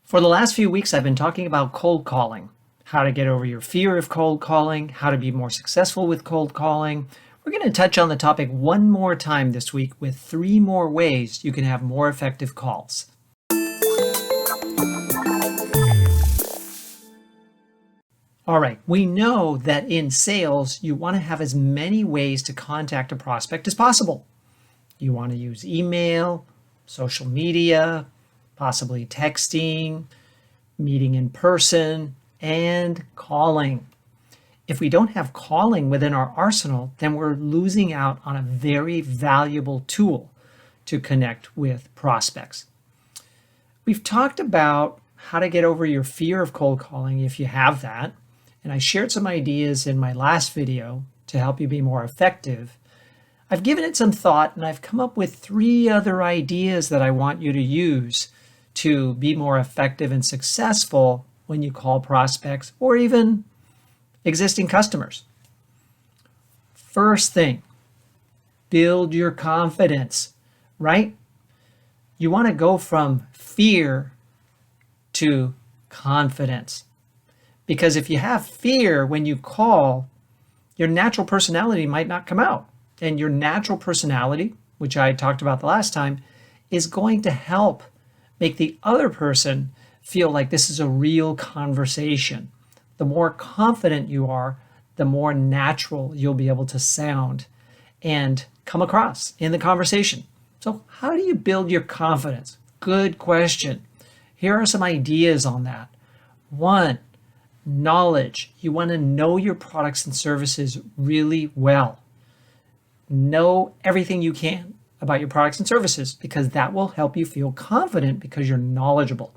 For the last few weeks, I've been talking about cold calling, how to get over your fear of cold calling, how to be more successful with cold calling. We're going to touch on the topic one more time this week with 3 more ways you can have more effective calls. All right, we know that in sales, you want to have as many ways to contact a prospect as possible. You want to use email, social media, possibly texting, meeting in person, and calling. If we don't have calling within our arsenal, then we're losing out on a very valuable tool to connect with prospects. We've talked about how to get over your fear of cold calling if you have that, and I shared some ideas in my last video to help you be more effective. I've given it some thought, and I've come up with 3 other ideas that I want you to use to be more effective and successful when you call prospects or even existing customers. First thing, build your confidence, right? You want to go from fear to confidence. Because if you have fear when you call, your natural personality might not come out. And your natural personality, which I talked about the last time, is going to help make the other person feel like this is a real conversation. The more confident you are, the more natural you'll be able to sound and come across in the conversation. So how do you build your confidence? Good question. Here are some ideas on that. 1, knowledge. You want to know your products and services really well. Know everything you can about your products and services because that will help you feel confident because you're knowledgeable.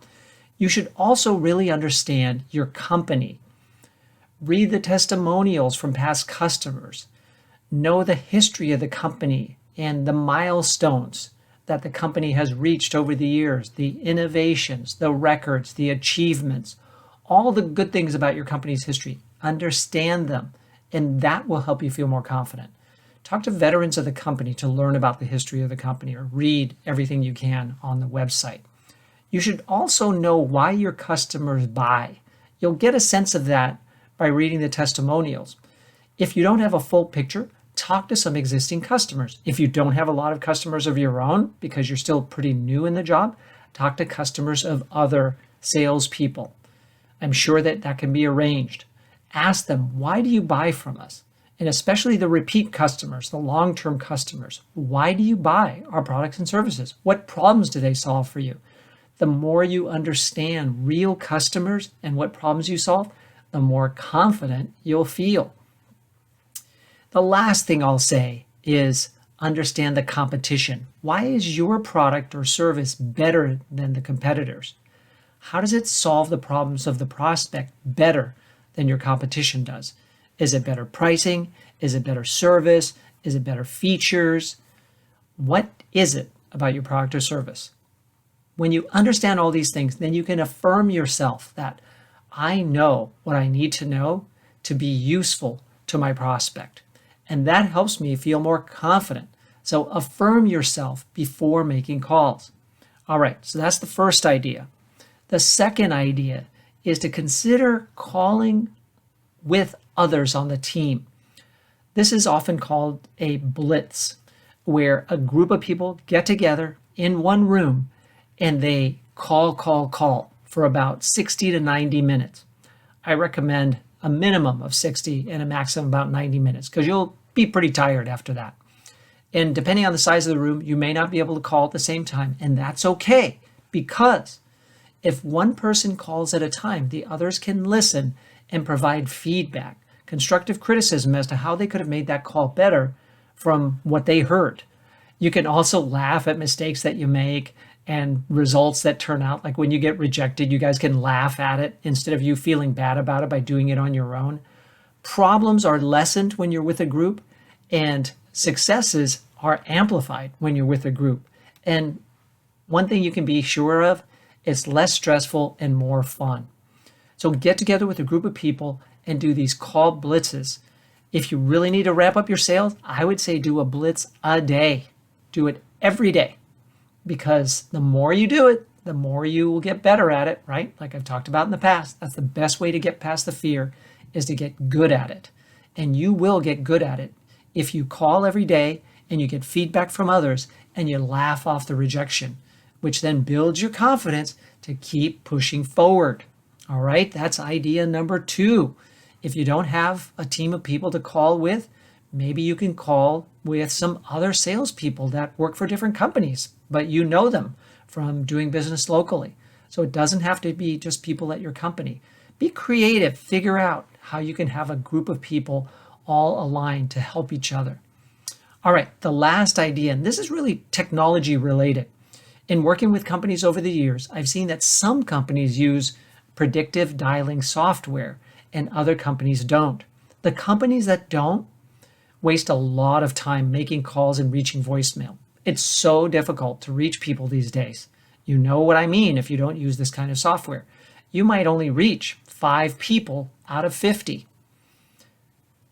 You should also really understand your company. Read the testimonials from past customers. Know the history of the company and the milestones that the company has reached over the years, the innovations, the records, the achievements, all the good things about your company's history. Understand them, and that will help you feel more confident. Talk to veterans of the company to learn about the history of the company or read everything you can on the website. You should also know why your customers buy. You'll get a sense of that by reading the testimonials. If you don't have a full picture, talk to some existing customers. If you don't have a lot of customers of your own because you're still pretty new in the job, talk to customers of other salespeople. I'm sure that can be arranged. Ask them, why do you buy from us? And especially the repeat customers, the long-term customers. Why do you buy our products and services? What problems do they solve for you? The more you understand real customers and what problems you solve, the more confident you'll feel. The last thing I'll say is understand the competition. Why is your product or service better than the competitors? How does it solve the problems of the prospect better than your competition does? Is it better pricing? Is it better service? Is it better features? What is it about your product or service? When you understand all these things, then you can affirm yourself that I know what I need to know to be useful to my prospect. And that helps me feel more confident. So affirm yourself before making calls. All right, so that's the first idea. The second idea is to consider calling with others on the team. This is often called a blitz, where a group of people get together in one room and they call for about 60 to 90 minutes. I recommend a minimum of 60 and a maximum of about 90 minutes because you'll be pretty tired after that. And depending on the size of the room, you may not be able to call at the same time, and that's okay because if one person calls at a time, the others can listen and provide feedback, constructive criticism as to how they could have made that call better from what they heard. You can also laugh at mistakes that you make and results that turn out, like when you get rejected, you guys can laugh at it instead of you feeling bad about it by doing it on your own. Problems are lessened when you're with a group, and successes are amplified when you're with a group. And one thing you can be sure of, it's less stressful and more fun. So get together with a group of people and do these call blitzes. If you really need to ramp up your sales, I would say do a blitz a day. Do it every day, because the more you do it, the more you will get better at it, right? Like I've talked about in the past, that's the best way to get past the fear, is to get good at it. And you will get good at it if you call every day and you get feedback from others and you laugh off the rejection, which then builds your confidence to keep pushing forward. All right, that's idea number 2. If you don't have a team of people to call with, maybe you can call with some other salespeople that work for different companies, but you know them from doing business locally. So it doesn't have to be just people at your company. Be creative, figure out how you can have a group of people all aligned to help each other. All right, the last idea, and this is really technology related. In working with companies over the years, I've seen that some companies use predictive dialing software and other companies don't. The companies that don't waste a lot of time making calls and reaching voicemail. It's so difficult to reach people these days. You know what I mean if you don't use this kind of software. You might only reach 5 people out of 50.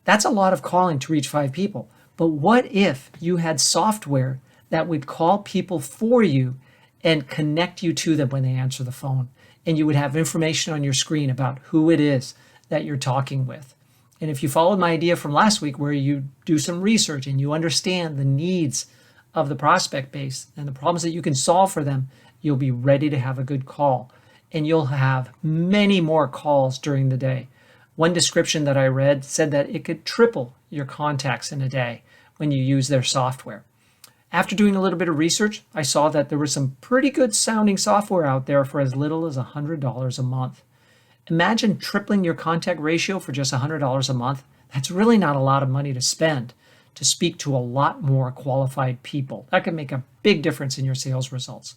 That's a lot of calling to reach 5 people. But what if you had software that would call people for you and connect you to them when they answer the phone? And you would have information on your screen about who it is that you're talking with. And if you followed my idea from last week where you do some research and you understand the needs of the prospect base and the problems that you can solve for them, you'll be ready to have a good call. And you'll have many more calls during the day. One description that I read said that it could triple your contacts in a day when you use their software. After doing a little bit of research, I saw that there was some pretty good sounding software out there for as little as $100 a month. Imagine tripling your contact ratio for just $100 a month. That's really not a lot of money to spend to speak to a lot more qualified people. That could make a big difference in your sales results.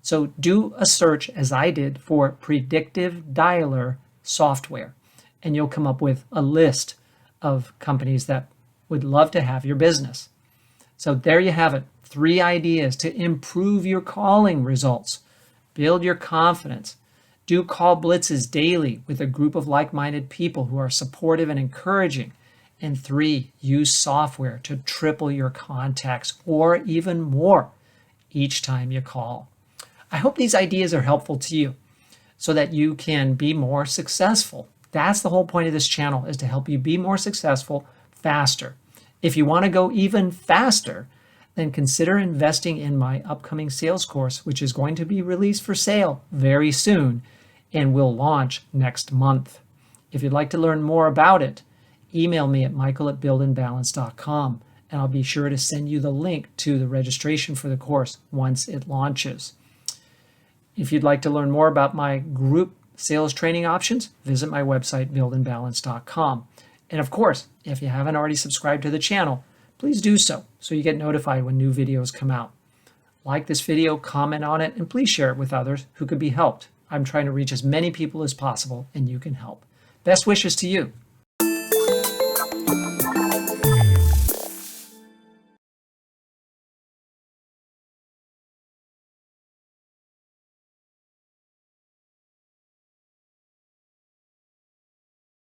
So do a search, as I did, for predictive dialer software, and you'll come up with a list of companies that would love to have your business. So there you have it. 3 ideas to improve your calling results. Build your confidence. Do call blitzes daily with a group of like-minded people who are supportive and encouraging. And 3, use software to triple your contacts or even more each time you call. I hope these ideas are helpful to you so that you can be more successful. That's the whole point of this channel, is to help you be more successful faster. If you want to go even faster, then consider investing in my upcoming sales course, which is going to be released for sale very soon and will launch next month. If you'd like to learn more about it, email me at michael@buildandbalance.com, and I'll be sure to send you the link to the registration for the course once it launches. If you'd like to learn more about my group sales training options, visit my website, buildandbalance.com. And of course, if you haven't already subscribed to the channel, please do so you get notified when new videos come out. Like this video, comment on it, and please share it with others who could be helped. I'm trying to reach as many people as possible, and you can help. Best wishes to you.